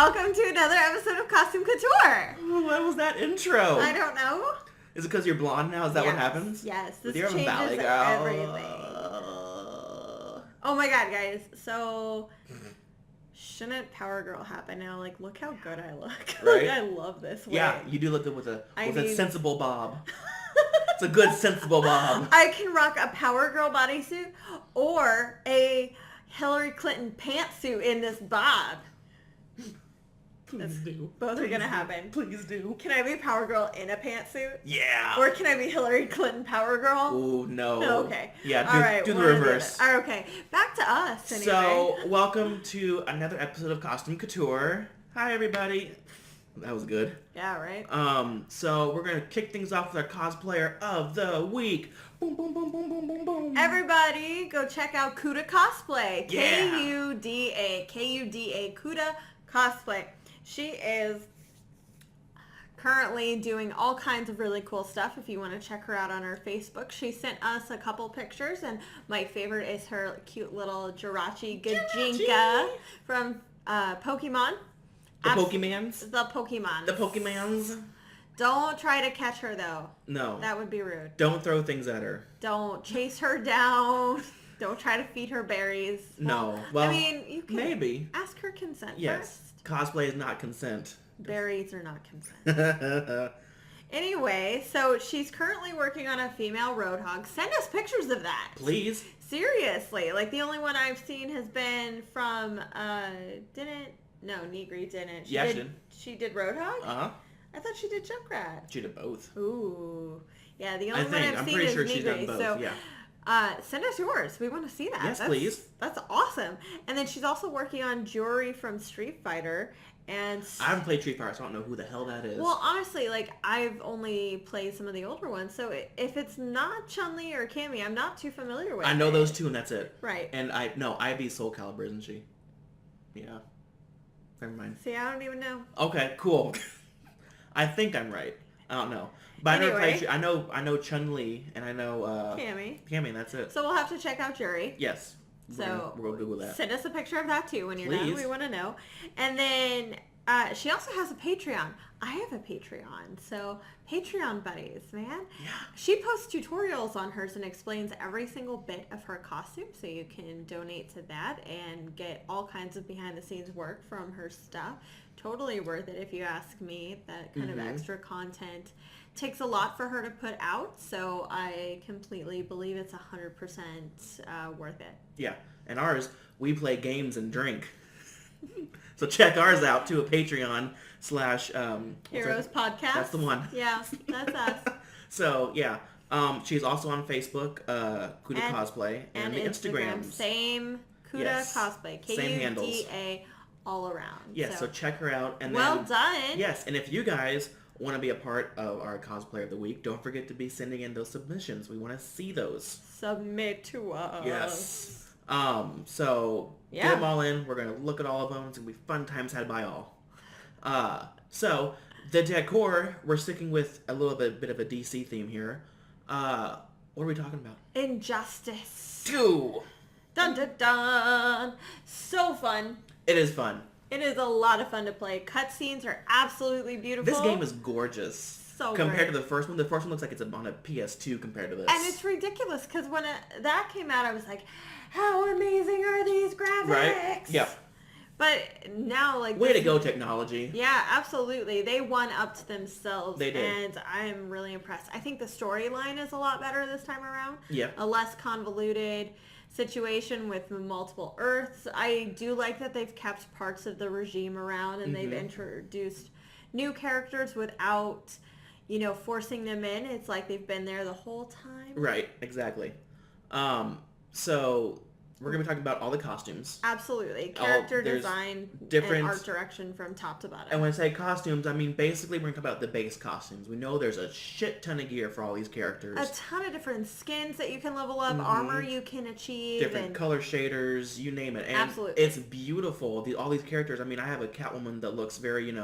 Welcome to another episode of Costume Couture. What was that intro? I don't know. Is it because you're blonde now? Is that what happens? Yes, this You're a changes valley girl. everything. Oh my god, guys. So, shouldn't Power Girl happen now? Like, look how good I look. Right? I love this wig. Yeah, you do look good with a sensible bob. It's a good sensible bob. I can rock a Power Girl bodysuit or a Hillary Clinton pantsuit in this bob. Please do. Both are gonna happen. Please do. Can I be Power Girl in a pantsuit? Yeah. Or can I be Hillary Clinton Power Girl? Ooh, no. No, okay. Yeah, all right, do the reverse. All right, okay. Back to us, anyway. So, welcome to another episode of Costume Couture. Hi, everybody. That was good. Yeah, right? So we're going to kick things off with our cosplayer of the week. Boom, boom, boom, boom, boom, boom, boom. Everybody, go check out Couture Cosplay. Yeah. Kuda, Couture Cosplay. She is currently doing all kinds of really cool stuff. If you want to check her out on her Facebook, she sent us a couple pictures, and my favorite is her cute little Jirachi Gajinka from Pokemon. The Pokemans? The Pokemons. The Pokemans? Don't try to catch her, though. No. That would be rude. Don't throw things at her. Don't chase her down. Don't try to feed her berries. No. Well, I mean, you can maybe ask her consent yes. first. Cosplay is not consent. Berries are not consent. Anyway, so she's currently working on a female roadhog. Send us pictures of that. Please. Seriously. Like, the only one I've seen has been from, Negri didn't. She did. She did Roadhog? Uh-huh. I thought she did Junkrat. She did both. Ooh. Yeah, the only one I've I'm seen pretty is sure Negri. she's done both, so, yeah. send us yours. We want to see that. Yes, please. That's awesome. And then she's also working on jewelry from Street Fighter. And I haven't played Street Fighter, so I don't know who the hell that is. well, honestly, like, I've only played some of the older ones, so if it's not Chun-Li or Cammy, I'm not too familiar with it. I know those two, and that's it. Right. And Ivy's Soul Calibur, isn't she? Yeah. Never mind. See, I don't even know. Okay, cool. I think I'm right. I don't know. But Anyway. I know Chun-Li, and I know Cammy. Cammy, and that's it. So we'll have to check out Jury. Yes. So we'll Google that. Send us a picture of that too when you're Please. done. We want to know. And then she also has a Patreon. I have a Patreon. So Patreon buddies, man. Yeah. She posts tutorials on hers and explains every single bit of her costume. So you can donate to that and get all kinds of behind the scenes work from her stuff. Totally worth it if you ask me. That kind of extra content takes a lot for her to put out, so I completely believe it's 100% worth it. Yeah. And ours, we play games and drink. So check ours out too, a Patreon / Heroes Podcast. That's the one. Yeah, that's us. So yeah. She's also on Facebook, Couture Cosplay, and the Instagram. Same Couture Cosplay. Same handles. Kuda all around. Yeah, so check her out. And well then, done. Yes, and if you guys want to be a part of our Cosplayer of the Week, don't forget to be sending in those submissions. We want to see those. Submit to us. Yes. So get them all in. We're going to look at all of them. It's going to be fun times had by all. So the decor, we're sticking with a little bit of a DC theme here. What are we talking about? Injustice. 2. Dun dun dun. So fun. It is fun. It is a lot of fun to play. Cutscenes are absolutely beautiful. This game is gorgeous. So compared great. to the first one. The first one looks like it's on a PS2 compared to this. And it's ridiculous because when that came out, I was like, how amazing are these graphics? Right? Yeah. But now, like... Way to go, technology. Yeah, absolutely. They one-upped themselves. They did. And I'm really impressed. I think the storyline is a lot better this time around. Yeah. A less convoluted situation with multiple Earths. I do like that they've kept parts of the regime around and they've introduced new characters without, forcing them in. It's like they've been there the whole time. Right, exactly. So we're going to be talking about all the costumes. Absolutely. Character design different and art direction from top to bottom. And when I say costumes, I mean basically we're going to talk about the base costumes. We know there's a shit ton of gear for all these characters. A ton of different skins that you can level up, armor you can achieve. Different color shaders, you name it. And absolutely. It's beautiful. All these characters, I mean, I have a Catwoman that looks very,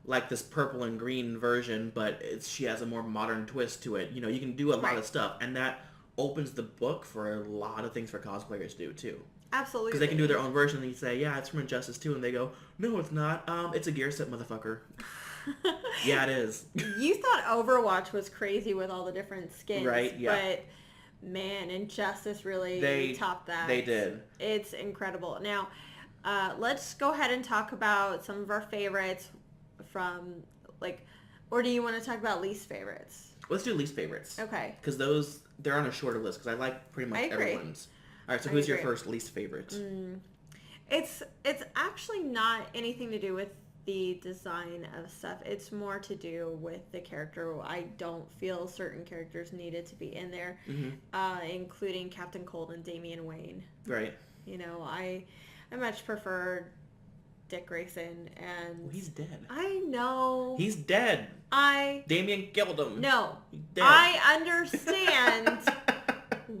like this purple and green version, but she has a more modern twist to it. You can do a lot of stuff. And that opens the book for a lot of things for cosplayers to do, too. Absolutely. Because they can do their own version, and you say, yeah, it's from Injustice 2, and they go, no, it's not. It's a gear set, motherfucker. Yeah, it is. You thought Overwatch was crazy with all the different skins. Right, yeah. But, man, Injustice really topped that. They did. It's incredible. Now, let's go ahead and talk about some of our favorites from, like, or do you want to talk about least favorites? Let's do least favorites. Okay. Because they're on a shorter list, because I like pretty much everyone's. All right, so who's your first least favorite? It's actually not anything to do with the design of stuff. It's more to do with the character. I don't feel certain characters needed to be in there, including Captain Cold and Damian Wayne. Right. You know, I much prefer Dick Grayson, and well, he's dead. I know. He's dead. Damian killed him. No. He's dead. I understand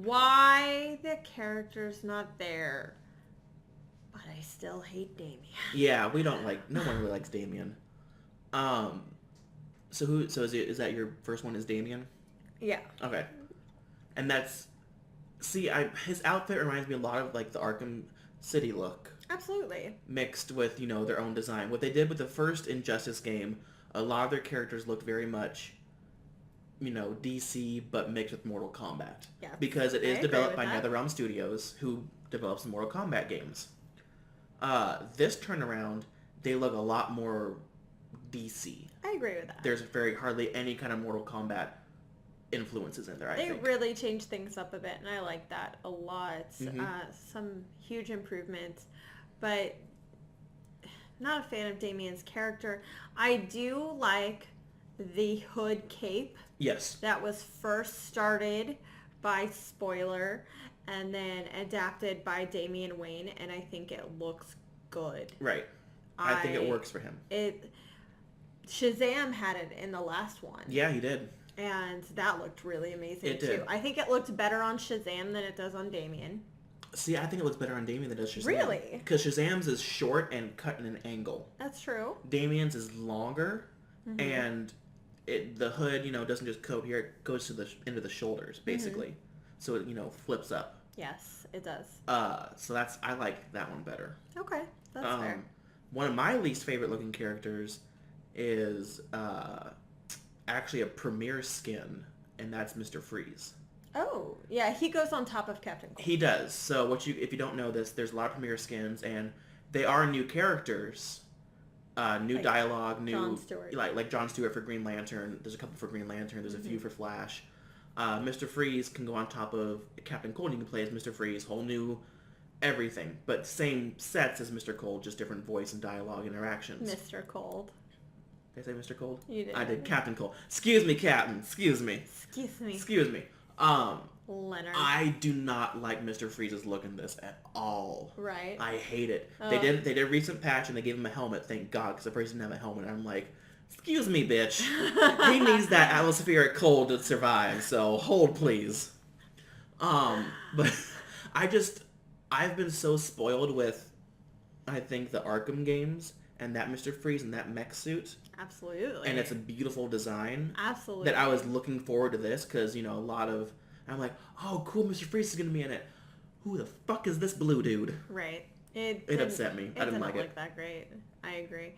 why the character's not there. But I still hate Damian. Yeah, no one really likes Damian. So is that your first one is Damian? Yeah. Okay. And his outfit reminds me a lot of like the Arkham City look. Absolutely. Mixed with, their own design. What they did with the first Injustice game, a lot of their characters looked very much, DC, but mixed with Mortal Kombat. Yeah. Because it is developed by NetherRealm Studios, who develops the Mortal Kombat games. This turnaround, they look a lot more DC. I agree with that. There's hardly any kind of Mortal Kombat influences in there, I think. They really changed things up a bit, and I like that a lot. Some huge improvements, but not a fan of Damian's character. I do like the hood cape. Yes. That was first started by Spoiler and then adapted by Damian Wayne, and I think it looks good. Right. I think it works for him. Shazam had it in the last one. Yeah, he did. And that looked really amazing, it did. too. I think it looked better on Shazam than it does on Damian. See, I think it looks better on Damian than it does Shazam. Really? Because Shazam's is short and cut in an angle. That's true. Damian's is longer, and the hood, doesn't just coat here. It goes to into the shoulders, basically. So it, flips up. Yes, it does. So I like that one better. Okay, that's fair. One of my least favorite looking characters is actually a premier skin, and that's Mr. Freeze. Oh, yeah, he goes on top of Captain Cold. He does. So if you don't know this, there's a lot of premier skins, and they are new characters, new like dialogue, new John Stewart. Like John Stewart for Green Lantern. There's a couple for Green Lantern. There's a few for Flash. Mr. Freeze can go on top of Captain Cold. You can play as Mr. Freeze, whole new everything, but same sets as Mr. Cold, just different voice and dialogue interactions. Mr. Cold. Did I say Mr. Cold? You did. I did. Captain Cold. Excuse me, Captain. Excuse me. Excuse me. Leonard. I do not like Mr. Freeze's look in this at all. Right. I hate it. They did a recent patch and they gave him a helmet, thank God, because the person didn't have a helmet. And I'm like, excuse me, bitch. He needs that atmospheric cold to survive, so hold please. But I've been so spoiled with, I think, the Arkham games and that Mr. Freeze and that mech suit. Absolutely. And it's a beautiful design. Absolutely. That I was looking forward to this because, I'm like, oh, cool, Mr. Freeze is going to be in it. Who the fuck is this blue dude? Right. It upset me. I didn't like it. It didn't look that great. I agree.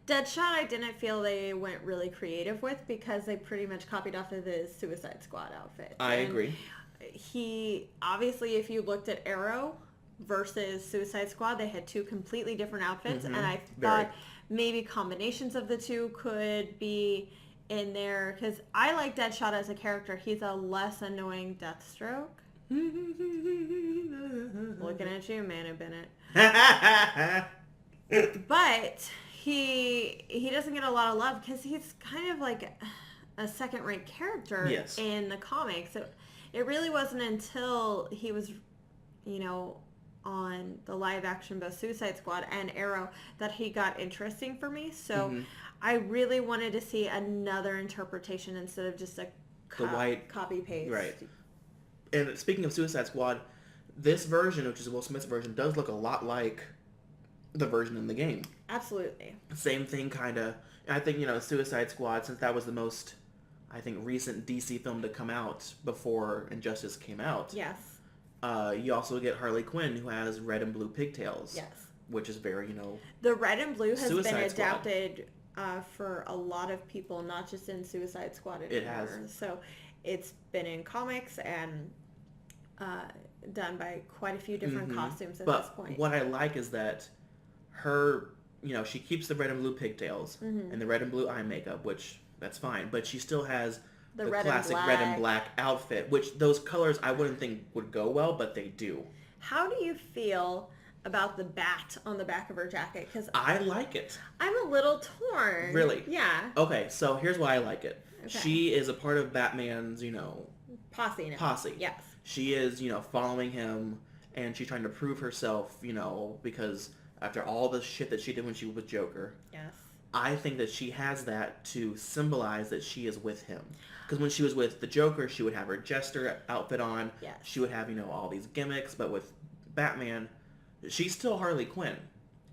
Deadshot I didn't feel they went really creative with because they pretty much copied off of his Suicide Squad outfit. I agree. Obviously, if you looked at Arrow versus Suicide Squad, they had two completely different outfits, and I thought maybe combinations of the two could be in there, because I like Deadshot as a character. He's a less annoying Deathstroke. Looking at you, Mana Bennett. But he doesn't get a lot of love because he's kind of like a second-rate character in the comics. So it really wasn't until he was, on the live-action both Suicide Squad and Arrow that he got interesting for me. So I really wanted to see another interpretation instead of just a copy-paste. Right. And speaking of Suicide Squad, this version, which is Will Smith's version, does look a lot like the version in the game. Absolutely. Same thing, kind of. And I think, Suicide Squad, since that was the most, I think, recent DC film to come out before Injustice came out. Yes. You also get Harley Quinn, who has red and blue pigtails. Yes. Which is very, The red and blue has Suicide been Squad. adapted for a lot of people, not just in Suicide Squad anymore. It has. So it's been in comics and done by quite a few different costumes at this point. But what I like is that her, she keeps the red and blue pigtails and the red and blue eye makeup, which that's fine. But she still has the classic red and black outfit, which those colors I wouldn't think would go well, but they do. How do you feel about the bat on the back of her jacket? Because I like it. I'm a little torn. Really? Yeah. Okay, so here's why I like it. Okay. She is a part of Batman's, posse now. Posse. Yes. She is, following him, and she's trying to prove herself, because after all the shit that she did when she was with Joker. Yes. I think that she has that to symbolize that she is with him. Because when she was with the Joker, she would have her jester outfit on. Yes. She would have, all these gimmicks. But with Batman, she's still Harley Quinn.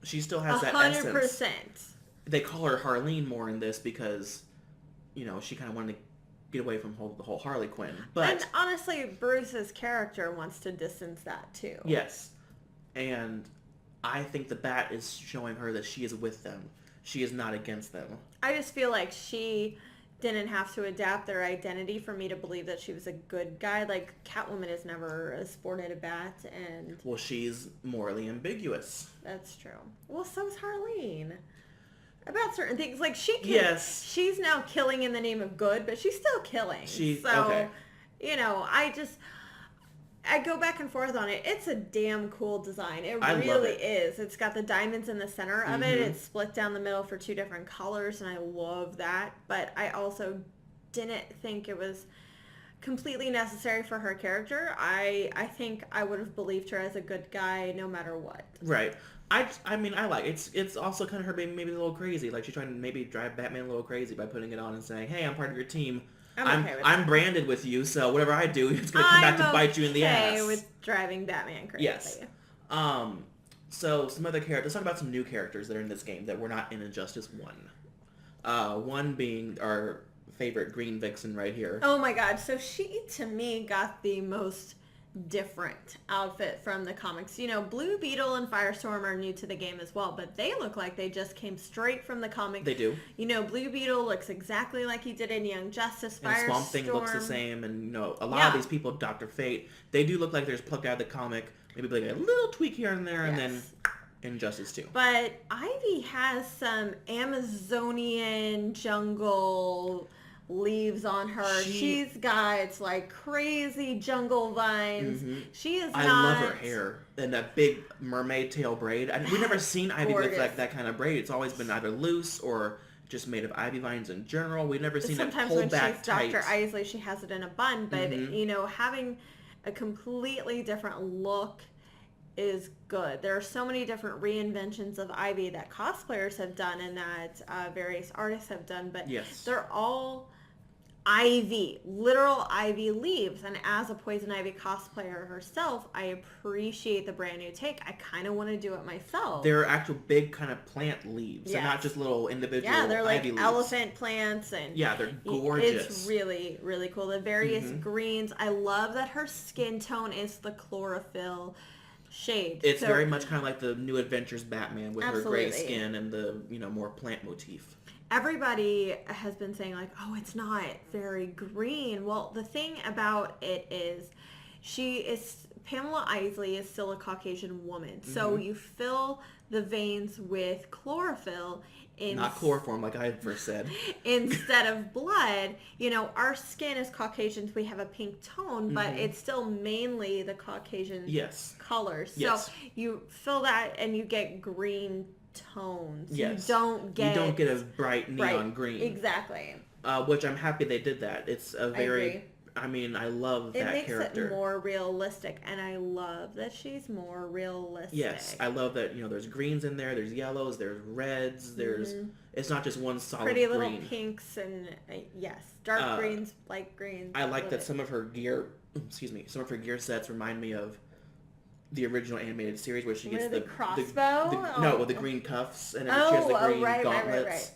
She still has that essence. 100%. They call her Harleen more in this because, she kind of wanted to get away from the whole Harley Quinn. But and honestly, Bruce's character wants to distance that too. Yes. And I think the Bat is showing her that she is with them. She is not against them. I just feel like she didn't have to adapt their identity for me to believe that she was a good guy. Like, Catwoman has never sported a bat, and... Well, she's morally ambiguous. That's true. Well, so is Harleen. About certain things. Like, she can... Yes. She's now killing in the name of good, but she's still killing. Okay. I go back and forth on it. It's a damn cool design. I love really it. is. It's got the diamonds in the center of it. It's split down the middle for two different colors, and I love that. But I also didn't think it was completely necessary for her character. I think I would have believed her as a good guy no matter what. Right. I mean, I like it. It's also kind of her being maybe a little crazy. Like, she's trying to maybe drive Batman a little crazy by putting it on and saying, hey, I'm part of your team. I'm branded with you, so whatever I do, it's going to come back to bite you in the ass. I'm okay with driving Batman crazy. Yes. So some other characters. Let's talk about some new characters that are in this game that were not in Injustice 1. One being our favorite Green Vixen right here. Oh my god, so she, to me, got the most different outfit from the comics. Blue Beetle and Firestorm are new to the game as well, but they look like they just came straight from the comic. They do. Blue Beetle looks exactly like he did in Young Justice. And Swamp Thing looks the same, and a lot of these people, Dr. Fate, they do look like they're just plucked out of the comic. Maybe like a little tweak here and there, and then Injustice 2. But Ivy has some Amazonian jungle leaves on her. She's got like crazy jungle vines. She is I love her hair and that big mermaid tail braid. We've never seen Ivy with like that kind of braid. It's always been either loose or just made of ivy vines in general. We've never seen it pulled back tight. Sometimes when she's Dr. Isley, she has it in a bun, but having a completely different look is good. There are so many different reinventions of Ivy that cosplayers have done and that various artists have done, but they're all ivy, literal ivy leaves. And as a Poison Ivy cosplayer herself, I appreciate the brand new take. I kind of want to do it myself. They're actual big kind of plant leaves. They're not just little individual ivy leaves. Yeah, they're like elephant plants. And they're gorgeous. It's really, really cool. The various greens. I love that her skin tone is the chlorophyll shade. It's very much kind of like the New Adventures Batman with her gray skin and the, more plant motif. Everybody has been saying like, oh, it's not very green. Well, the thing about it is Pamela Isley is still a Caucasian woman. So you fill the veins with chlorophyll. Not chloroform like I had first said. Instead of blood. Our skin as Caucasians, we have a pink tone, but it's still mainly the Caucasian colors. So you fill that and you get green tones. Yes. You don't get a bright neon green. Exactly. Which I'm happy they did that. It's a very... I love that character. It makes it more realistic, and I love that she's more realistic. Yes, I love that, there's greens in there, there's yellows, there's reds, there's... It's not just one solid pretty green. Little pinks and, dark greens, light greens. I like that some of her gear sets remind me of the original animated series where she gets the crossbow? With the green cuffs, and she has the green gauntlets. Right.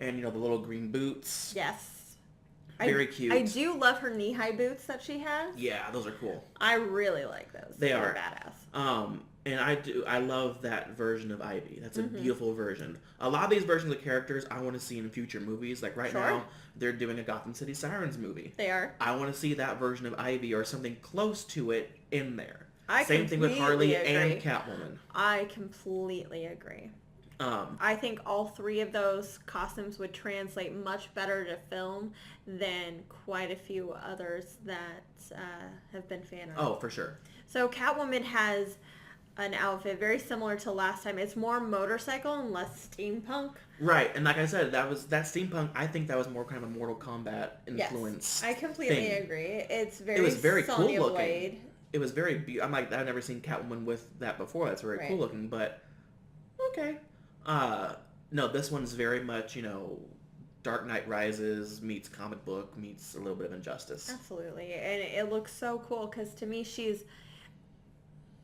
And, the little green boots. Yes. Very cute. I do love her knee-high boots that she has. Yeah, those are cool. I really like those. They're badass. And I love that version of Ivy. That's a beautiful version. A lot of these versions of characters I want to see in future movies. Like right now, they're doing a Gotham City Sirens movie. They are. I want to see that version of Ivy or something close to it in there. Same thing with Harley and Catwoman. I completely agree. I think all three of those costumes would translate much better to film than quite a few others that have been fan art. Oh, for sure. So Catwoman has an outfit very similar to last time. It's more motorcycle and less steampunk. Right, and like I said, that steampunk. I think that was more kind of a Mortal Kombat influence. Yes, I completely agree. It was very Sonya cool looking. Blade. It was very. I'm like, I've never seen Catwoman with that before. That's very cool looking, but okay. No, this one's very much, Dark Knight Rises meets comic book meets a little bit of Injustice. Absolutely, and it looks so cool because to me she's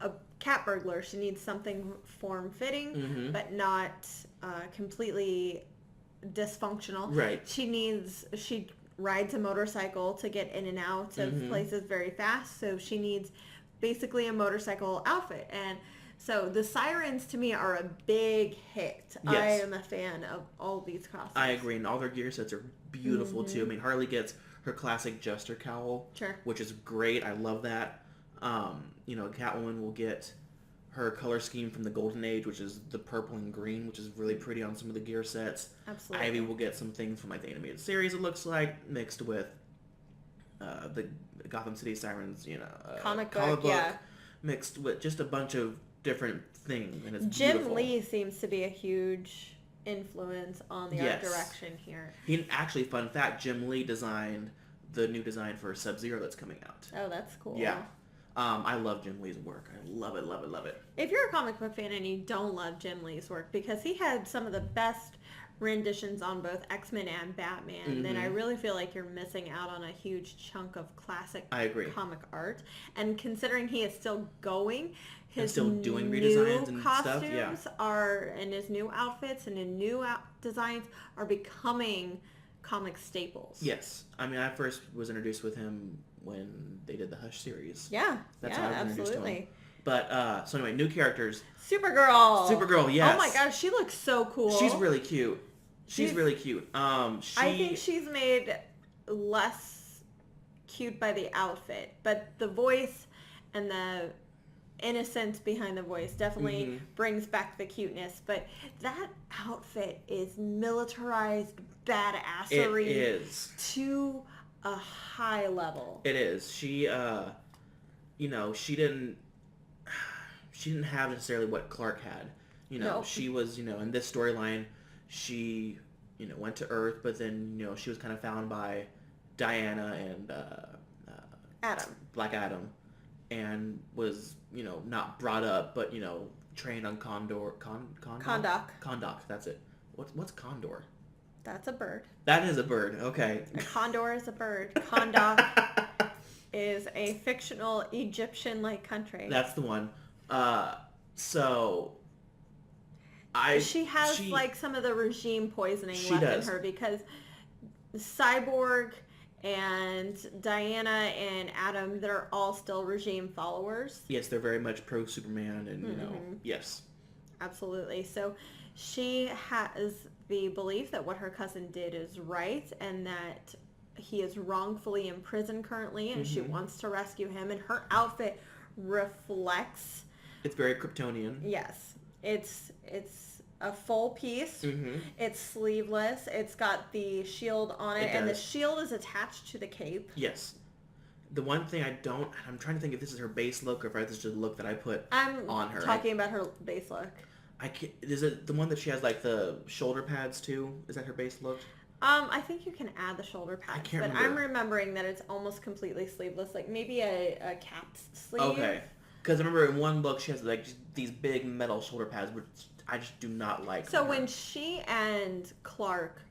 a cat burglar. She needs something form-fitting, but not completely dysfunctional. Right. She rides a motorcycle to get in and out of places very fast, so she needs basically a motorcycle outfit. And so the Sirens to me are a big hit. Yes. I am a fan of all these costumes. I agree, and all their gear sets are beautiful too. I mean, Harley gets her classic Jester cowl, which is great. I love that. Catwoman will get her color scheme from the Golden Age, which is the purple and green, which is really pretty on some of the gear sets. Absolutely. Ivy will get some things from like the animated series, it looks like, mixed with the Gotham City Sirens, comic book, mixed with just a bunch of different things, and it's Jim beautiful. Lee seems to be a huge influence on the art direction here. He actually, fun fact, Jim Lee designed the new design for Sub-Zero that's coming out. Oh, that's cool. Yeah. I love Jim Lee's work. I love it, love it, love it. If you're a comic book fan and you don't love Jim Lee's work, because he had some of the best renditions on both X-Men and Batman, then I really feel like you're missing out on a huge chunk of classic comic art. And considering he is still going, his still doing new redesigns and costumes and his new outfits and his new designs are becoming comic staples. Yes. I mean, I first was introduced with him when they did the Hush series. Yeah. That's how I was introduced to him. But, so anyway, new characters. Supergirl, yes. Oh my gosh, she looks so cool. She's really cute. She's really cute. I think she's made less cute by the outfit, but the voice and the innocence behind the voice definitely brings back the cuteness. But that outfit is militarized badassery. It is. To a high level. It is. She, she didn't have necessarily what Clark had. No. She was, in this storyline, she, went to Earth, but then, she was kind of found by Diana and Black Adam, and was, not brought up, but, trained on Kondak, that's it. What's Condor? That's a bird. That is a bird, okay. A condor is a bird. Kondak is a fictional Egyptian-like country. That's the one. She has like some of the regime poisoning left in her, because Cyborg and Diana and Adam, they're all still regime followers. Yes, they're very much pro-Superman and, yes. Absolutely. So she has the belief that what her cousin did is right and that he is wrongfully in prison currently, and she wants to rescue him, and her outfit reflects... It's very Kryptonian. Yes. It's a full piece. It's sleeveless. It's got the shield on it, and the shield is attached to the cape. Yes. The one thing I'm trying to think if this is her base look or if this is just a look that I put on her. I'm talking about her base look. Is it the one that she has like the shoulder pads too? Is that her base look? I think you can add the shoulder pads, but remember. I'm remembering that it's almost completely sleeveless, like maybe a capped sleeve. Okay. Because I remember in one look she has like these big metal shoulder pads, which I just do not like. So when she and Clark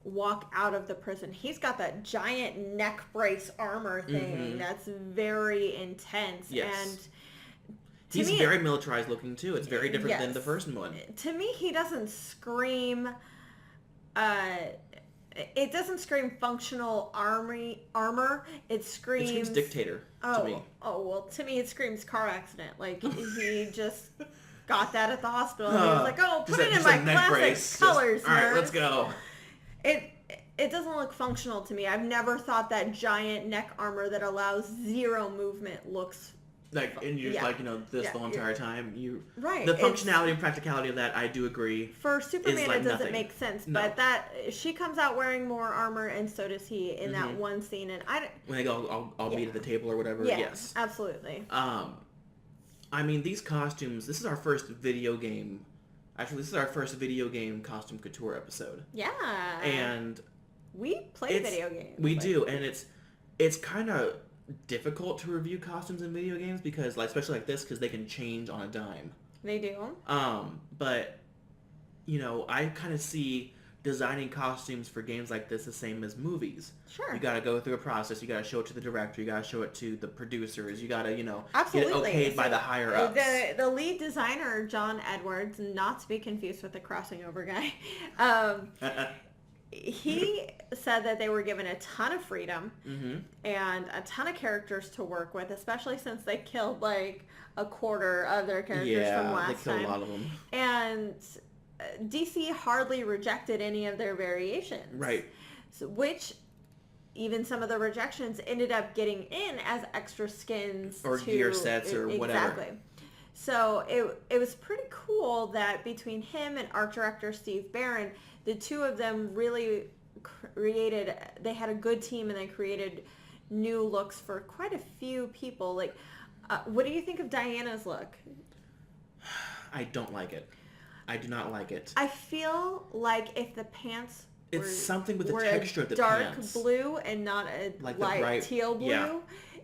walk out of the prison, he's got that giant neck brace armor thing that's very intense. Yes. And he's very militarized looking too. It's very different than the first one. To me, he doesn't scream It doesn't scream functional armor. It screams dictator to me. Oh, well, to me it screams car accident. Like, he just got that at the hospital. And he was like, oh, put it in my classic colors, all right, let's go. It doesn't look functional to me. I've never thought that giant neck armor that allows zero movement looks like, and you're just like, this the whole entire time. Right. The functionality and practicality of that, I do agree. For Superman, like it doesn't nothing. make sense. No. But she comes out wearing more armor, and so does he in that one scene. And when they go, I'll meet at the table or whatever. Yeah, yes, absolutely. I mean, these costumes. This is our first video game. Actually, this is our first video game costume couture episode. Yeah. And we play video games. We do, and it's kind of difficult to review costumes in video games because, like, especially like this, because they can change on a dime. They do. But I kind of see designing costumes for games like this the same as movies. Sure. You got to go through a process. You got to show it to the director. You got to show it to the producers. You got to, Absolutely. get it okayed by the higher ups. The lead designer, John Edwards, not to be confused with the crossing over guy, he said that they were given a ton of freedom and a ton of characters to work with, especially since they killed like a quarter of their characters from last time. Yeah, they killed a lot of them. And DC hardly rejected any of their variations. Right. So, which even some of the rejections ended up getting in as extra skins. Or gear sets or whatever. Exactly. So it was pretty cool that between him and art director Steve Barron, the two of them really they had a good team and they created new looks for quite a few people. Like, what do you think of Diana's look? I don't like it. I do not like it. I feel like if the pants it's something with the texture of the pants. Dark blue and not a light teal blue,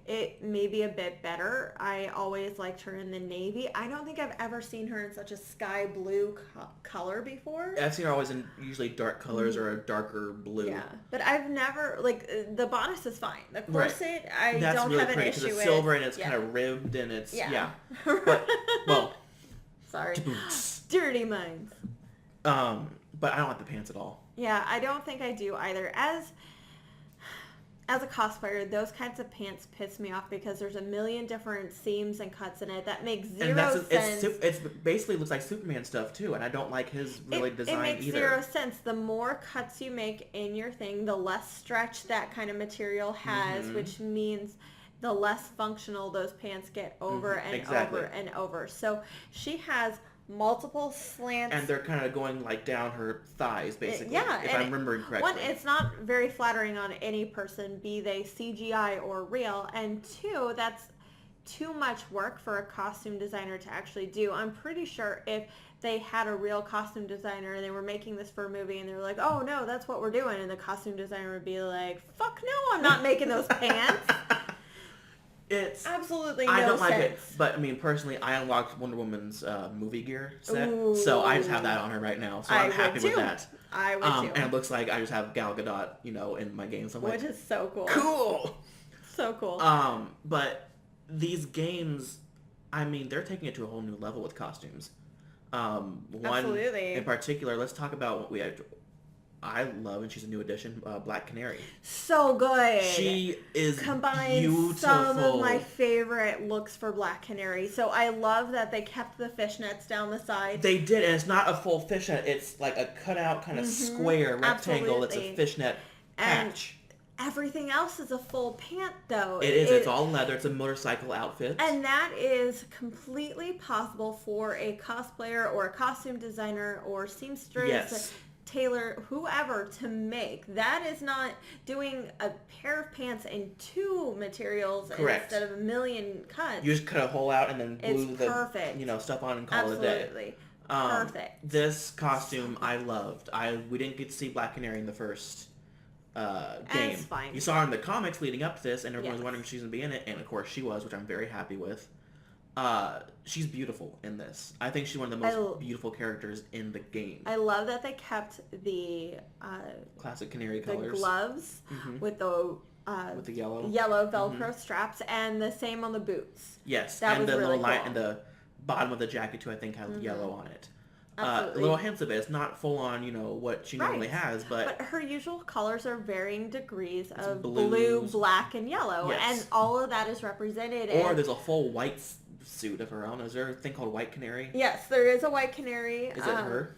it may be a bit better. I always liked her in the navy. I don't think I've ever seen her in such a sky blue color before. I've seen her always in usually dark colors or a darker blue. Yeah, but I've never, the bodice is fine. The corset, I That's don't really have an pretty, issue with. It's silver and it's kind of ribbed and it's, But, sorry. Dirty minds. But I don't like the pants at all. Yeah, I don't think I do either. As a cosplayer, those kinds of pants piss me off because there's a million different seams and cuts in it that makes zero sense. It's basically looks like Superman stuff too, and I don't like his design either. It makes zero sense. The more cuts you make in your thing, the less stretch that kind of material has, which means the less functional those pants get over and over and over. So she has multiple slants. And they're kind of going like down her thighs, basically. If I'm remembering correctly. One, it's not very flattering on any person, be they CGI or real. And two, that's too much work for a costume designer to actually do. I'm pretty sure if they had a real costume designer and they were making this for a movie and they were like, oh no, that's what we're doing. And the costume designer would be like, fuck no, I'm not making those pants. It's absolutely no I don't like sense. it, but I mean, personally, I unlocked Wonder Woman's movie gear set, Ooh. so I just have that on her right now. So I'm happy with that. I would too. And it looks like I just have Gal Gadot, in my game. So I'm which is so cool. Cool. So cool. But these games, I mean, they're taking it to a whole new level with costumes. One Absolutely. in particular, let's talk about what I love, and she's a new addition, Black Canary. So good. She is combines beautiful. Some of my favorite looks for Black Canary. So I love that they kept the fishnets down the side. They did, and it's not a full fishnet. It's like a cutout kind of square rectangle. Absolutely. It's a fishnet patch. And everything else is a full pant, though. It is. It's all leather. It's a motorcycle outfit. And that is completely possible for a cosplayer or a costume designer or seamstress. Yes. Tailor, whoever, to make. That is not doing a pair of pants in two materials instead of a million cuts. You just cut a hole out and then glue the stuff on and call it a day. Absolutely. Perfect. This costume I loved. We didn't get to see Black Canary in the first game. It's fine. You saw her in the comics leading up to this, and everyone was wondering if she's going to be in it, and of course she was, which I'm very happy with. She's beautiful in this. I think she's one of the most beautiful characters in the game. I love that they kept the classic canary colors. The gloves with the yellow Velcro straps, and the same on the boots. Yes, that and was the really little line cool. and the bottom of the jacket too. I think has yellow on it. Absolutely. A little hints of it. It's not full on, what she normally Right. has, but her usual colors are varying degrees of blue, blues. black, and yellow, Yes. and all of that is represented. Or there's a full white suit of her own. Is there a thing called White Canary? Yes, there is a White Canary. Is it her?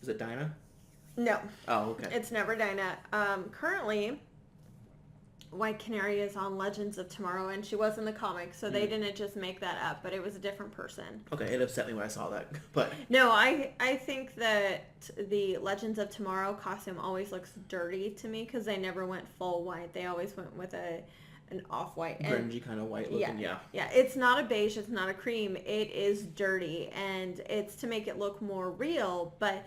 Is it Dinah? No. Oh, okay. It's never Dinah. Currently, White Canary is on Legends of Tomorrow, and she was in the comics, so they didn't just make that up, but it was a different person. Okay, it upset me when I saw that, but... No, I think that the Legends of Tomorrow costume always looks dirty to me, because they never went full white. They always went with an off-white. Grungy kind of white looking, yeah. Yeah, it's not a beige, it's not a cream. It is dirty, and it's to make it look more real, but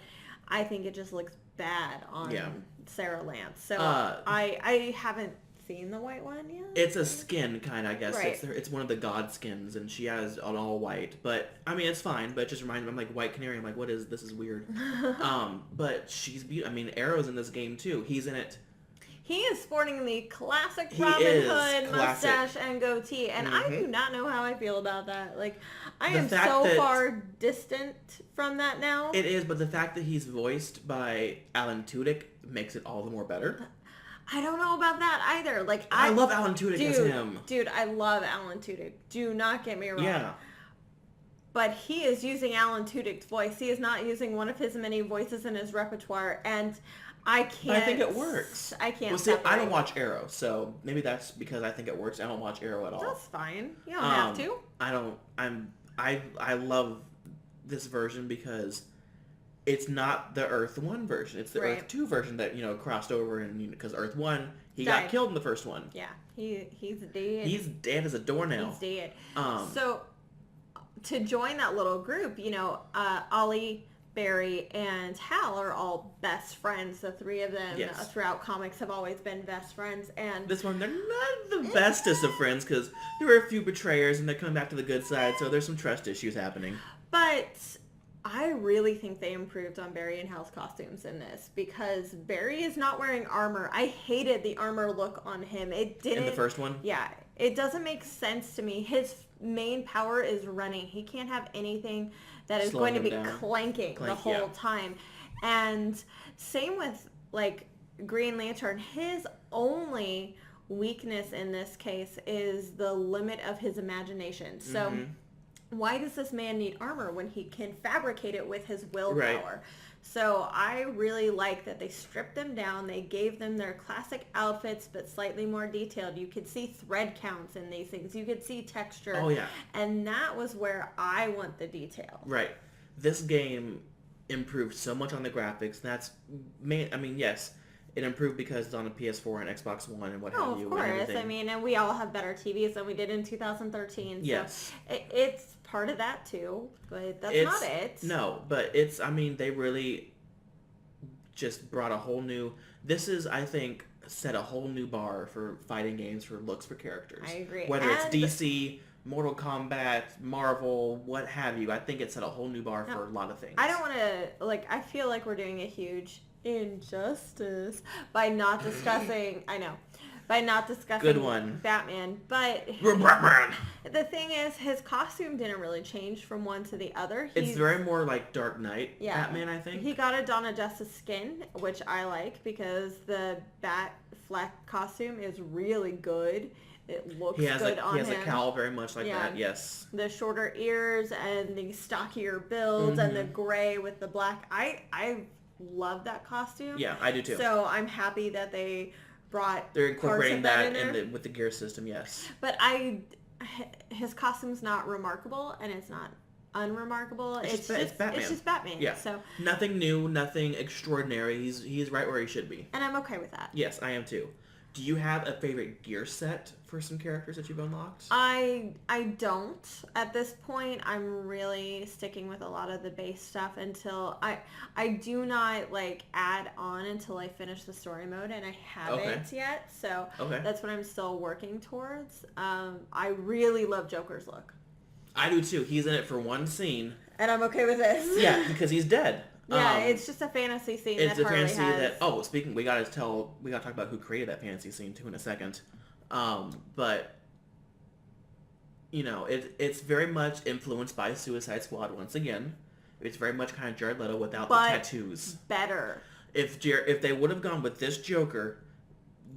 I think it just looks bad on Sarah Lance. So I haven't seen the white one yet. It's a skin kind of, I guess. Right. It's one of the god skins, and she has an all white. But I mean, it's fine. But it just reminds me, I'm like, White Canary. I'm like, what is this? Is weird. But she's beautiful. I mean, Arrow's in this game too. He's in it. He is sporting the classic Robin Hood mustache and goatee, and I do not know how I feel about that. Like, I am so far distant from that now. It is, but the fact that he's voiced by Alan Tudyk makes it all the more better. I don't know about that either. Like, I love Alan Tudyk as him. Dude, I love Alan Tudyk. Do not get me wrong. Yeah. But he is using Alan Tudyk's voice. He is not using one of his many voices in his repertoire, and I can't... I think it works. I can't. Well, see, I don't watch Arrow, so maybe that's because I think it works. I don't watch Arrow at all. That's fine. You don't have to. I love this version because it's not the Earth 1 version. It's the Earth 2 version that, crossed over, and because Earth 1, he got killed in the first one. Yeah, he's dead. He's dead as a doornail. He's dead. So, to join that little group, Ollie, Barry, and Hal are all best friends. The three of them throughout comics have always been best friends. And this one, they're not the bestest of friends because there were a few betrayers and they're coming back to the good side, so there's some trust issues happening. But I really think they improved on Barry and Hal's costumes in this because Barry is not wearing armor. I hated the armor look on him. It didn't... In the first one? Yeah. It doesn't make sense to me. His main power is running. He can't have anything that is going to be clanking the whole time. And same with, like, Green Lantern. His only weakness in this case is the limit of his imagination. So why does this man need armor when he can fabricate it with his willpower? Right. So I really like that they stripped them down. They gave them their classic outfits, but slightly more detailed. You could see thread counts in these things. You could see texture. Oh, yeah. And that was where I want the detail. Right. This game improved so much on the graphics. Yes, it improved because it's on a PS4 and Xbox One and what have you. Of course. And we all have better TVs than we did in 2013. Yes. So it's part of that too, but that's not it. No, but they really just brought a whole new... This is, I think, set a whole new bar for fighting games for looks for characters. I agree. Whether it's DC, Mortal Kombat, Marvel, what have you. I think it set a whole new bar for a lot of things. I don't want to... I feel like we're doing a huge injustice by not discussing... I know. By not discussing Good one. Batman, but Batman. The thing is, his costume didn't really change from one to the other. It's very more like Dark Knight Batman, I think. He got a Donna Justice skin, which I like because the Bat Fleck costume is really good. It looks good on him. He has a cowl very much like that, yes. The shorter ears and the stockier builds and the gray with the black. I love that costume. Yeah, I do too. So I'm happy that they're incorporating that with the gear system, yes. But his costume's not remarkable, and it's not unremarkable. It's just Batman. It's just Batman. Yeah. So nothing new, nothing extraordinary. He's right where he should be. And I'm okay with that. Yes, I am too. Do you have a favorite gear set for some characters that you've unlocked? I don't. At this point, I'm really sticking with a lot of the base stuff until I do not add on until I finish the story mode, and I haven't yet. So that's what I'm still working towards. I really love Joker's look. I do too. He's in it for one scene. And I'm okay with this. Yeah, because he's dead. Yeah, it's just a fantasy scene that Harley has. It's a fantasy that... speaking, we gotta talk about who created that fantasy scene too in a second. But it's very much influenced by Suicide Squad once again. It's very much kind of Jared Leto without the but tattoos. better. If they would have gone with this Joker,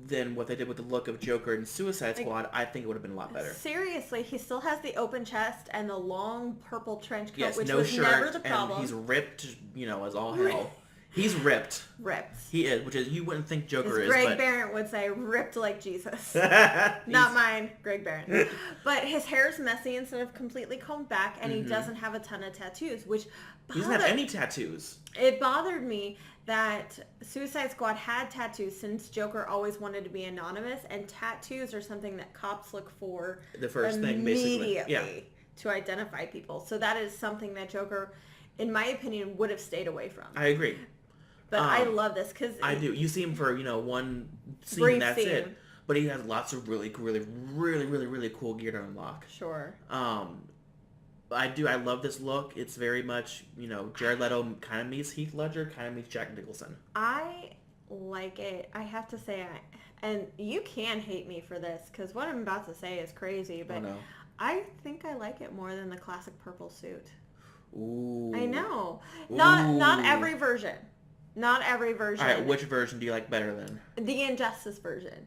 then what they did with the look of Joker in Suicide Squad, I think it would have been a lot better. Seriously, he still has the open chest and the long purple trench coat, Yes, which no was shirt, never the problem. and he's ripped, as all hell. He's ripped. Ripped. He is, which is you wouldn't think Joker As is. Greg but... Barrett would say, ripped like Jesus. Not mine, Greg Barrett. But his hair's messy instead of completely combed back, and he doesn't have a ton of tattoos, which he doesn't have any tattoos. It bothered me that Suicide Squad had tattoos since Joker always wanted to be anonymous, and tattoos are something that cops look for the first thing, basically, to identify people. So that is something that Joker, in my opinion, would have stayed away from. I agree. But I love this because I do. You see him for one scene, brief and that's scene. it. But he has lots of really, really, really, really, really cool gear to unlock. Sure. I do. I love this look. It's very much, Jared Leto kind of meets Heath Ledger, kind of meets Jack Nicholson. I like it. I have to say, and you can hate me for this because what I'm about to say is crazy, but I think I like it more than the classic purple suit. Ooh. I know. Not every version. Not every version. All right, which version do you like better then? The Injustice version.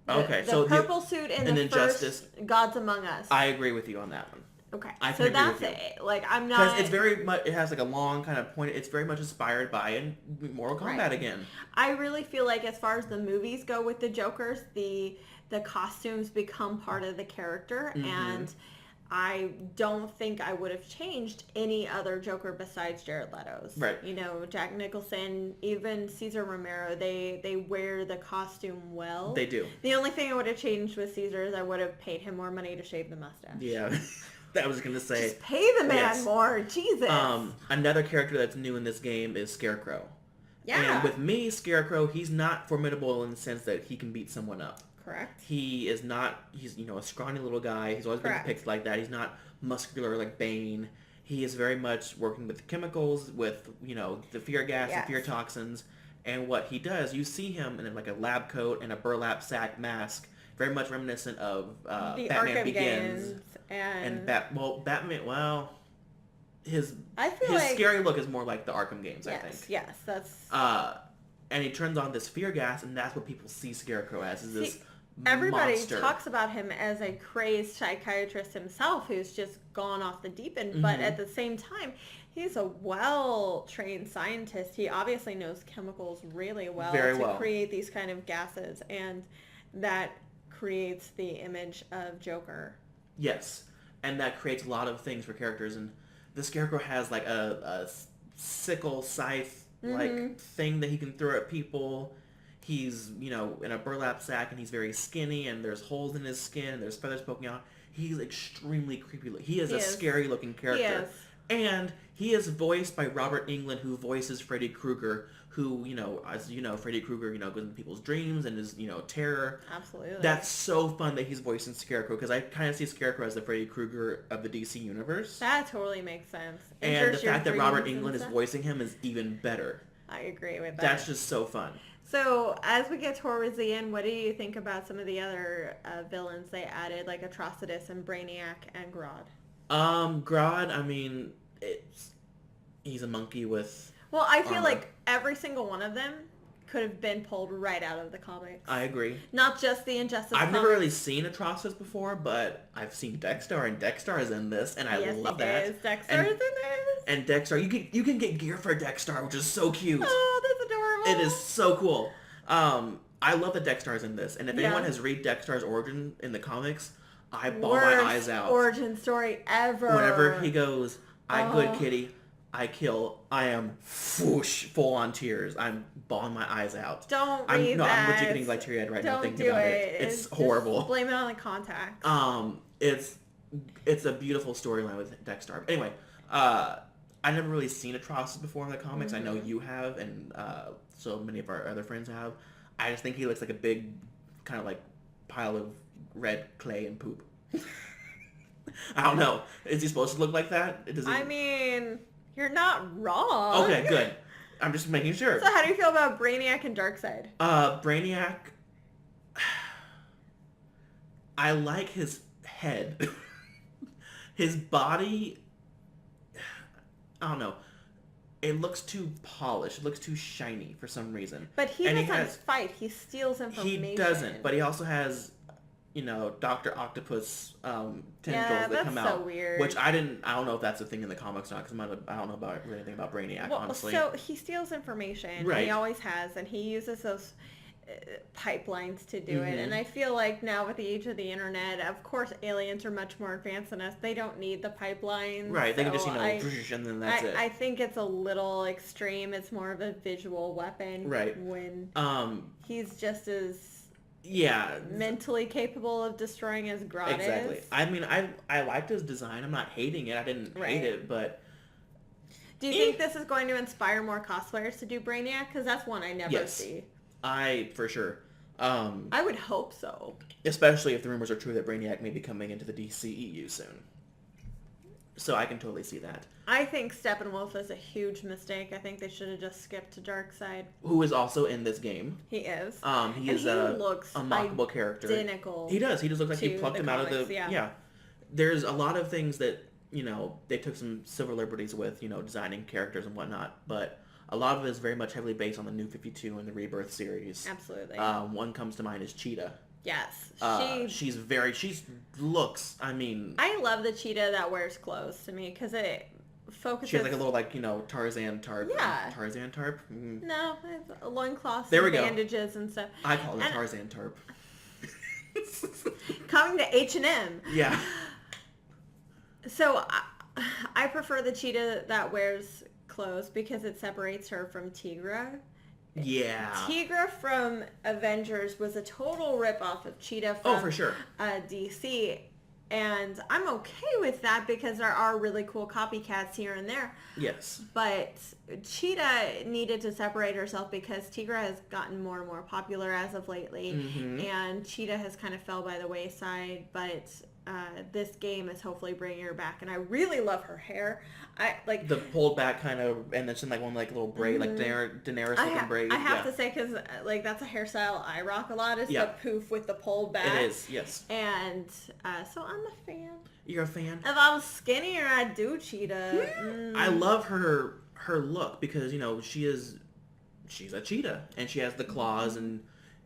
Okay, so the purple suit in the Injustice, first Gods Among Us. I agree with you on that one. Okay, so that's it. Like, I'm not... Because it's very much... It has, like, a long kind of point... It's very much inspired by Mortal Kombat again. I really feel like as far as the movies go with the Jokers, the costumes become part of the character, and I don't think I would have changed any other Joker besides Jared Leto's. Right. Jack Nicholson, even Cesar Romero, they wear the costume well. They do. The only thing I would have changed with Cesar is I would have paid him more money to shave the mustache. Yeah. That was going to say. Just pay the man more. Jesus. Another character that's new in this game is Scarecrow. Yeah. And with me, Scarecrow, he's not formidable in the sense that he can beat someone up. Correct. He is not, he's, a scrawny little guy. He's always been depicted like that. He's not muscular like Bane. He is very much working with chemicals, with, the fear gas and fear toxins. And what he does, you see him in like a lab coat and a burlap sack mask, very much reminiscent of the Batman Arkham Begins. games and Batman, his like, scary look is more like the Arkham games, I think. Yes, that's... and he turns on this fear gas, and that's what people see Scarecrow as, is this everybody monster. Talks about him as a crazed psychiatrist himself who's just gone off the deep end, but at the same time, he's a well-trained scientist. He obviously knows chemicals really well to create these kind of gases, and that creates the image of Joker. Yes, and that creates a lot of things for characters, and the Scarecrow has like a sickle scythe like thing that he can throw at people. He's, in a burlap sack, and he's very skinny, and there's holes in his skin, and there's feathers poking out. He's extremely creepy. He is a scary-looking character. And he is voiced by Robert Englund, who voices Freddy Krueger, who, as you know, Freddy Krueger, goes in people's dreams and is, terror. Absolutely. That's so fun that he's voicing Scarecrow, because I kind of see Scarecrow as the Freddy Krueger of the DC universe. That totally makes sense. And the fact that Robert Englund is voicing him is even better. I agree with that. That's just so fun. So, as we get towards the end, what do you think about some of the other villains they added, like Atrocitus and Brainiac and Grodd? Grodd, I mean, he's a monkey with Well, I feel armor. like every single one of them could have been pulled right out of the comics. I agree. Not just the Injustice I've never really seen Atrocitus before, but I've seen Dexter, and Dexter is in this, and I love that. Yes, Dexter is in this. And Dexter, you can get gear for Dexter, which is so cute. Oh, that's adorable. It is so cool. I love that Dexter is in this, and if anyone has read Dexter's origin in the comics, I bawl my eyes out. Origin story ever. Whenever he goes, good kitty, I kill, I am full on tears. I'm bawling my eyes out. Don't read that. I'm legit getting like teary-eyed right now thinking do about it. It's horrible. Just blame it on the contacts. It's a beautiful storyline with Dexter. Anyway, I never really seen Atrocitus before in the comics. I know you have, and so many of our other friends have. I just think he looks like a big kind of like pile of red clay and poop. I don't know. Is he supposed to look like that? I mean, you're not wrong. Okay, good. I'm just making sure. So how do you feel about Brainiac and Darkseid? Brainiac, I like his head. His body, I don't know. it looks too polished. It looks too shiny for some reason. But he doesn't fight. He steals information. He doesn't, but he also has, Dr. Octopus tendrils that come out. That's so weird. Which I don't know if that's a thing in the comics or not, because I don't know about anything about Brainiac, honestly. So he steals information. Right. He always has, and he uses those pipelines to do it. And I feel like now with the age of the internet, of course aliens are much more advanced than us. They don't need the pipelines. Right. They can just, and then that's it. I think it's a little extreme. It's more of a visual weapon. Right. When he's just as mentally capable of destroying as Grodd exactly. is. I mean, I liked his design. I'm not hating it. I didn't hate it, but... Do you think this is going to inspire more cosplayers to do Brainiac? Because that's one I never see. For sure. I would hope so. Especially if the rumors are true that Brainiac may be coming into the DCEU soon. So I can totally see that. I think Steppenwolf is a huge mistake. I think they should have just skipped to Darkseid. Who is also in this game. He is. He looks a mockable character. Identical. He does. He just looks like he plucked him out of the... Yeah. There's a lot of things that, they took some civil liberties with, designing characters and whatnot, but... A lot of it is very much heavily based on the New 52 and the Rebirth series. Absolutely. One comes to mind is Cheetah. Yes. She looks, I love the cheetah that wears clothes to me because it focuses... She has like a little Tarzan tarp. Yeah. Tarzan tarp? No, it's a loincloth and bandages and stuff. I call it Tarzan tarp. Coming to H&M. Yeah. So I prefer the cheetah that wears... clothes because it separates her from Tigra. Yeah. Tigra from Avengers was a total rip-off of Cheetah from for sure. DC. And I'm okay with that because there are really cool copycats here and there. Yes. But Cheetah needed to separate herself because Tigra has gotten more and more popular as of lately. Mm-hmm. And Cheetah has kind of fell by the wayside. But this game is hopefully bringing her back. And I really love her hair. I like the pulled back kind of, and it's in like one like little braid, like Daenerys looking braid. I have to say, because like that's a hairstyle I rock a lot. Is the poof with the pulled back. It is, yes. And so I'm a fan. You're a fan. If I was skinnier, I'd do Cheetah. I love her look because she's a cheetah and she has the claws and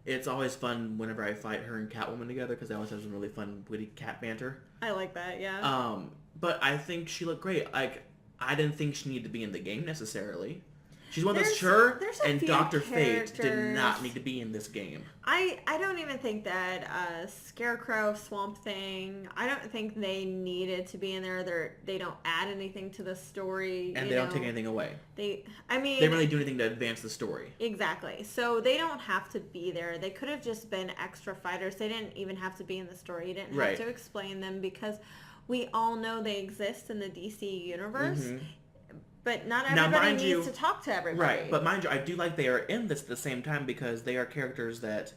it's always fun whenever I fight her and Catwoman together because they always have some really fun witty cat banter. I like that, yeah. But I think she looked great. Like I didn't think she needed to be in the game necessarily. She's one that's sure, and Dr. Fate did not need to be in this game. I don't even think that Scarecrow, Swamp Thing, I don't think they needed to be in there. They don't add anything to the story. And they don't take anything away. They really do anything to advance the story. Exactly. So they don't have to be there. They could have just been extra fighters. They didn't even have to be in the story. You didn't have to explain them because we all know they exist in the DC universe. Mm-hmm. But not everybody needs to talk to everybody. Right, but mind you, I do like they are in this at the same time because they are characters that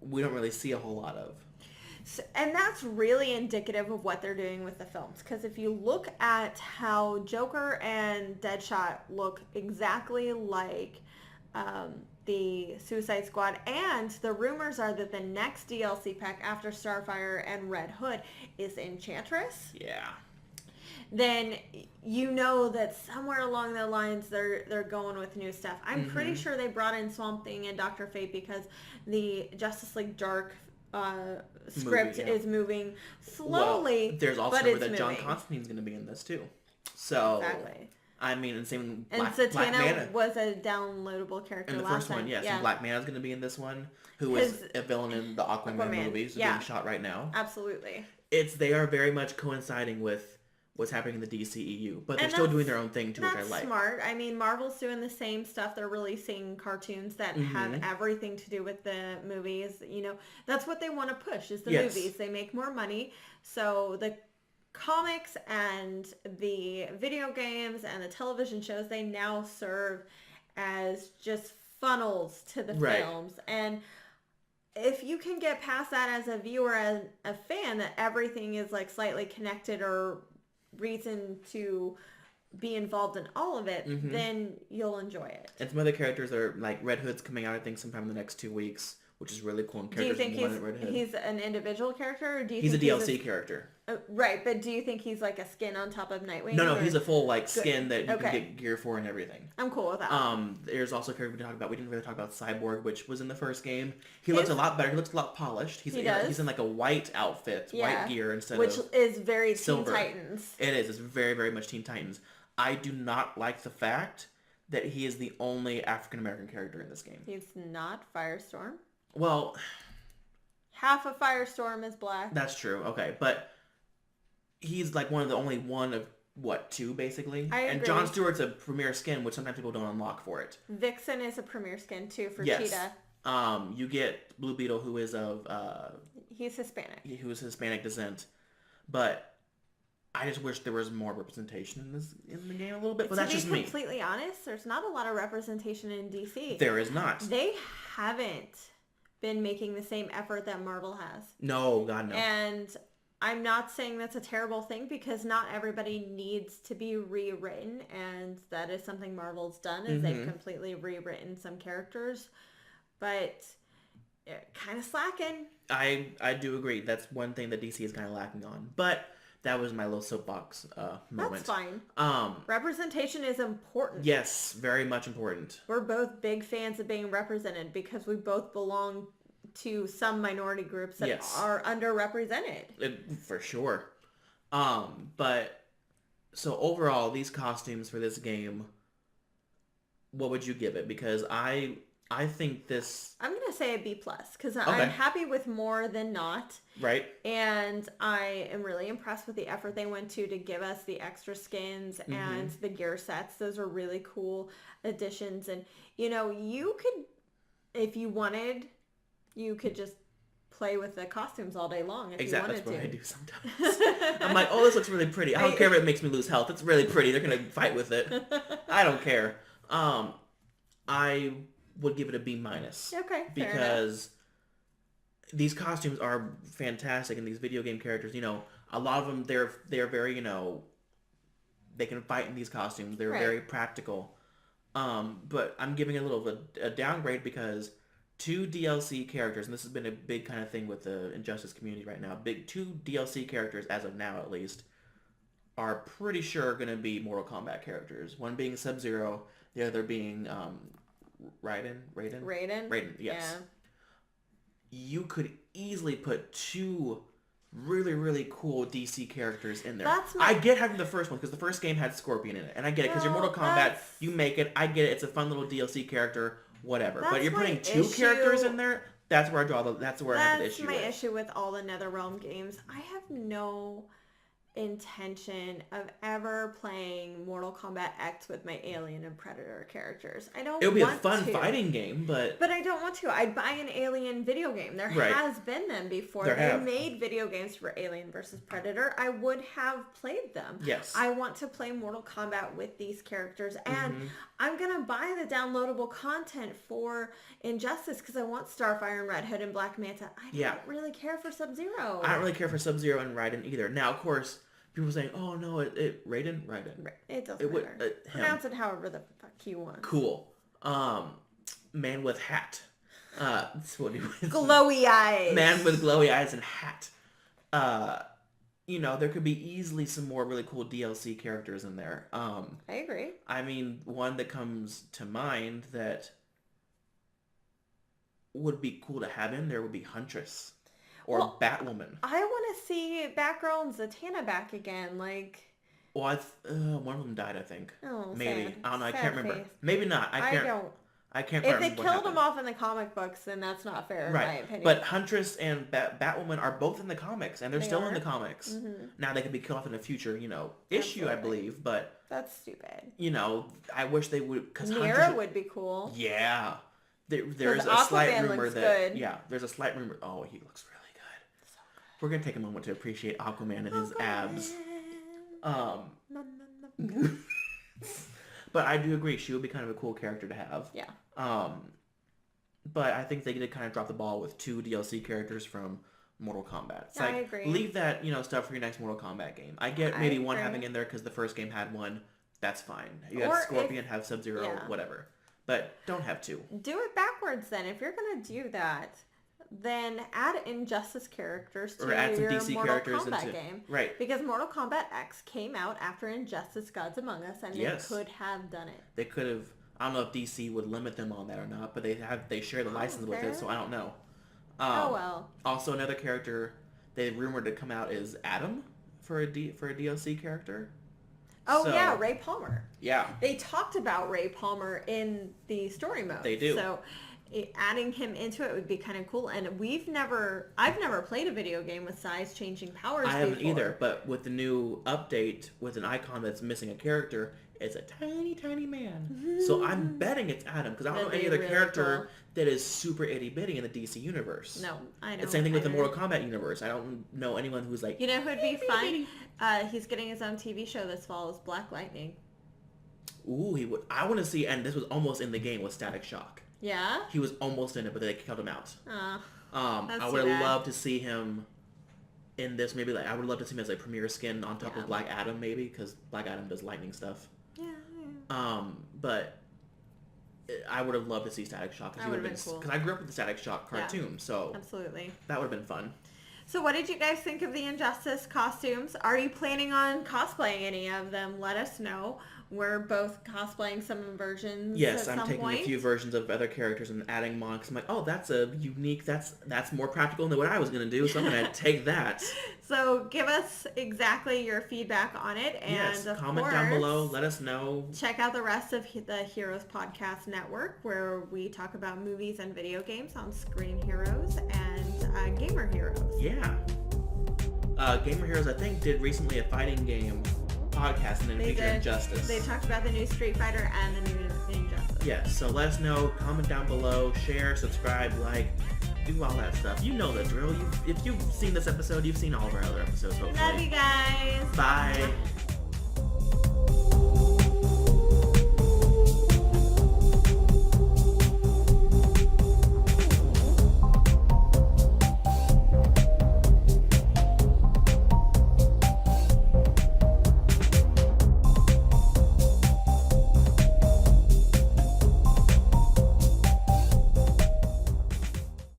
we don't really see a whole lot of. So, and that's really indicative of what they're doing with the films. Because if you look at how Joker and Deadshot look exactly like the Suicide Squad, and the rumors are that the next DLC pack after Starfire and Red Hood is Enchantress. Yeah. Then you know that somewhere along the lines they're going with new stuff. I'm pretty sure they brought in Swamp Thing and Dr. Fate because the Justice League Dark script is moving slowly. Well, there's also rumor that John Constantine's going to be in this too. So exactly. I mean, and same and Zatanna Mana was a downloadable character in the first one. Yes, and Black Mana's going to be in this one, who is a villain in the Aquaman movies being shot right now. Absolutely. They are very much coinciding with what's happening in the DCEU, but they're still doing their own thing too, which I like. That's smart. I mean, Marvel's doing the same stuff. They're releasing cartoons that have everything to do with the movies. You know, that's what they want to push is the movies. They make more money, so the comics and the video games and the television shows, they now serve as just funnels to the films. And if you can get past that as a viewer and a fan, that everything is like slightly connected or reason to be involved in all of it, then you'll enjoy it. And some other characters are like Red Hood's coming out, I think, sometime in the next 2 weeks, which is really cool. And Do you think characters he's an individual character, or do you he's think a DLC character? Right, but do you think he's like a skin on top of Nightwing? No, or? he's a full like skin that you can get gear for and everything. I'm cool with that. There's also a character we talked about. We didn't really talk about Cyborg, which was in the first game. He looks a lot better. He looks a lot polished. He's in like a white outfit, white gear instead which of is very silver. Teen Titans. It is. It's very, very much Teen Titans. I do not like the fact that he is the only African American character in this game. He's not Firestorm. Well, half of Firestorm is black. That's true. Okay, but he's like one of two basically. I agree. And Jon Stewart's a premier skin, which sometimes people don't unlock for it. Vixen is a premier skin too for Cheetah. You get Blue Beetle, who is of he's Hispanic. Who is Hispanic descent, but I just wish there was more representation in the game a little bit. But that's just me. To be completely honest, there's not a lot of representation in DC. There is not. They haven't been making the same effort that Marvel has. No, God no. And I'm not saying that's a terrible thing, because not everybody needs to be rewritten, and that is something Marvel's done, is they've completely rewritten some characters, but kind of slacking. I do agree. That's one thing that DC is kind of lacking on, but that was my little soapbox moment. That's fine. Representation is important. Yes, very much important. We're both big fans of being represented because we both belong to some minority groups that are underrepresented. For sure. But so overall, these costumes for this game, what would you give it? Because I think this... I'm going to say a B+, because I'm happy with more than not. Right. And I am really impressed with the effort they went to give us the extra skins and the gear sets. Those are really cool additions. And, you could, if you wanted, you could just play with the costumes all day long if you wanted to. That's what I do sometimes. I'm like, oh, this looks really pretty. I don't care if it makes me lose health. It's really pretty. They're going to fight with it. I don't care. I would give it a B-. Okay, because these costumes are fantastic, and these video game characters, a lot of them, they're very, they can fight in these costumes. They're very practical. But I'm giving it a little bit of a downgrade because 2 DLC characters, and this has been a big kind of thing with the Injustice community right now, 2 DLC characters, as of now at least, are pretty sure going to be Mortal Kombat characters. One being Sub-Zero, the other being Raiden, yes. Yeah. You could easily put 2 really, really cool DC characters in there. I get having the first one, because the first game had Scorpion in it, and I get it, because you're Mortal Kombat, you make it, I get it, it's a fun little DLC character, whatever. But you're putting 2 characters in there, that's where I have the issue with. That's my issue with all the NetherRealm games. I have no intention of ever playing Mortal Kombat X with my Alien and Predator characters. I don't want to. It would be a fun fighting game, but I don't want to. I'd buy an Alien video game. There has been them before. They made video games for Alien versus Predator. I would have played them. Yes. I want to play Mortal Kombat with these characters, and I'm going to buy the downloadable content for Injustice because I want Starfire and Red Hood and Black Manta. I don't really care for Sub-Zero. I don't really care for Sub-Zero and Raiden either. Now, of course, people saying, "Oh no, Raiden." It doesn't matter. Pronounce it however the fuck you want. Cool. Man with hat. That's what he was. Glowy eyes. Man with glowy eyes and hat. There could be easily some more really cool DLC characters in there. I agree. I mean, one that comes to mind that would be cool to have in there would be Huntress. Or Batwoman. I want to see Batgirl and Zatanna back again. Well, one of them died, I think. Oh, maybe. Sad. I don't know. I Sad can't remember. face. Maybe not. I can't remember. If they killed them off in the comic books, then that's not fair, in my opinion. But Huntress and Batwoman are both in the comics, and they're still in the comics. Mm-hmm. Now they could be killed off in a future, issue, I believe. But that's stupid. I wish they would. Because Mira would be cool. Yeah. There's a slight rumor that. Yeah. There's a slight rumor. Oh, he looks really good. So good. We're gonna take a moment to appreciate Aquaman and his abs. But I do agree, she would be kind of a cool character to have. Yeah. But I think they did kind of drop the ball with 2 DLC characters from Mortal Kombat. It's I agree. Leave that, stuff for your next Mortal Kombat game. I get maybe one having in there because the first game had one. That's fine. You had Scorpion, have Sub-Zero, whatever. But don't have 2. Do it backwards then. If you're going to do that, then add Injustice characters to Or add some your DC Mortal characters Kombat into game. right. Because Mortal Kombat X came out after Injustice Gods Among Us, and Yes. they could have done it. They could have. I don't know if DC would limit them on that or not, but they share the license with it, so I don't know. Oh well. Also, another character they rumored to come out is Adam for a DLC character. Oh yeah, Ray Palmer. Yeah. They talked about Ray Palmer in the story mode. They do. So adding him into it would be kind of cool. And I've never played a video game with size changing powers I haven't before. either, but with the new update with an icon that's missing a character, it's a tiny, tiny man. So I'm betting it's Adam, because I don't know any other character that is super itty-bitty in the DC universe. No, I don't. It's the same thing with the Mortal Kombat universe. I don't know anyone who's like... You know who'd be fun? He's getting his own TV show this fall, is Black Lightning. Ooh, he would... I want to see, and this was almost in the game with Static Shock. Yeah? He was almost in it, but they killed him out. That's I would have loved to see him in this. Maybe I would love to see him as a premiere skin on top of Black Adam, maybe, because Black Adam does lightning stuff. Yeah. But I would have loved to see Static Shock. That would have been cool. Because I grew up with the Static Shock cartoon, so absolutely. That would have been fun. So what did you guys think of the Injustice costumes? Are you planning on cosplaying any of them? Let us know. We're both cosplaying some versions. Yes, at I'm some taking point. a few versions of other characters and adding them on because I'm like, oh, that's a unique. That's more practical than what I was gonna do. So I'm gonna take that. So give us exactly your feedback on it, and yes, of comment course, down below. Let us know. Check out the rest of the Heroes Podcast Network, where we talk about movies and video games on Screen Heroes and Gamer Heroes. Yeah. Gamer Heroes, I think, did recently a fighting game podcast and then featured Injustice. They talked about the new Street Fighter and the new Injustice. Yes, so let us know. Comment down below. Share, subscribe, like, do all that stuff. You know the drill. If you've seen this episode, you've seen all of our other episodes, hopefully. Love you guys. Bye.